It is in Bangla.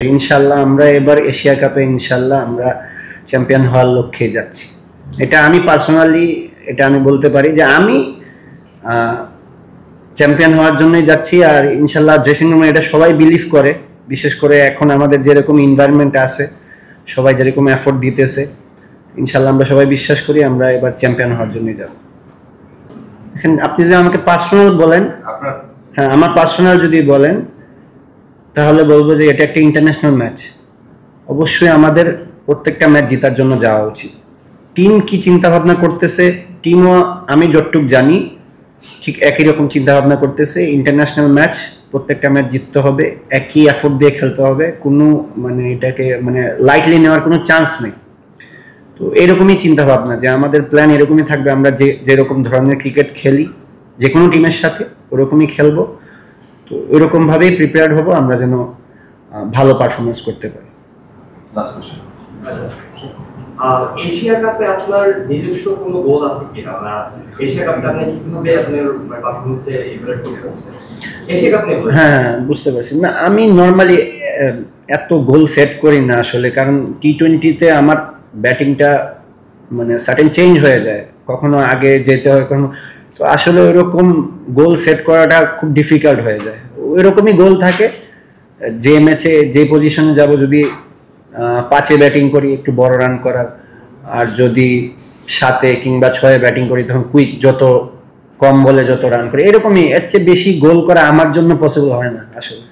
ইনশাল্লাহ আমরা এবার এশিয়া কাপে ইনশাল্লাহ আমরা চ্যাম্পিয়ন হওয়ার লক্ষ্যে যাচ্ছি। এটা আমি পার্সোনালি এটা আমি বলতে পারি যে আমি চ্যাম্পিয়ন হওয়ার জন্যই যাচ্ছি। আর ইনশাল্লাহ ড্রেসিং রুমে এটা সবাই বিলিভ করে, বিশেষ করে এখন আমাদের যেরকম এনভায়রনমেন্ট আছে, সবাই যেরকম এফোর্ট দিতেছে, ইনশাল্লাহ আমরা সবাই বিশ্বাস করি আমরা এবার চ্যাম্পিয়ন হওয়ার জন্যই যাব। দেখেন, আপনি যদি আমাকে পার্সোনাল বলেন, হ্যাঁ আমার পার্সোনাল যদি বলেন তাহলে বলবো যে এটা একটা ইন্টারন্যাশনাল ম্যাচ। অবশ্যই আমাদের প্রত্যেকটা ম্যাচ জেতার জন্য যাওয়া উচিত। টিম কি চিন্তা ভাবনা করতেছে, টিমও আমি যতটুক জানি ঠিক একই রকম চিন্তা ভাবনা করতেছে। ইন্টারন্যাশনাল ম্যাচ, প্রত্যেকটা ম্যাচ জিততে হবে, একই এফোর্ট দিয়ে খেলতে হবে, কোনো এটাকে লাইটলি নেওয়ার কোনো চান্স নেই। তো এরকমই চিন্তা ভাবনা, যে আমাদের প্ল্যান এরকমই থাকবে, আমরা যেরকম ধরনের ক্রিকেট খেলি যে কোনো টিমের সাথে ওরকমই খেলবো। তো ওইরকম ভাবেই প্রিপেয়ার্ড হবো আমরা যেন ভালো পারফরমেন্স করতে পারি। এশিয়া কাপে আপনার নিজস্ব কোনো গোল আছে কিনা, না এশিয়া কাপে আপনি কিভাবে আপনার পারফরমেন্সে ইভালুয়েট করছেন? এশিয়া কাপ নিয়ে হ্যাঁ বুঝতে পারছি। না আমি নর্মালি এত গোল সেট করি না আসলে, কারণ টি-20তে আমার ব্যাটিংটা সার্টেন চেঞ্জ হয়ে যায়, কখনো আগে যেতে হয় কখনো, তো আসলে ওইরকম গোল সেট করাটা খুব ডিফিকাল্ট হয়ে যায়। ওইরকমই গোল থাকে, যে ম্যাচে যে পজিশনে যাব, যদি 5-এ ব্যাটিং করি একটু বড় রান করার, আর যদি 7-এ কিংবা 6-এ ব্যাটিং করি তখন কুইক, যত কম বলে যত রান করি, এরকমই। এর চেয়ে বেশি গোল করা আমার জন্য পসিবল হয় না আসলে।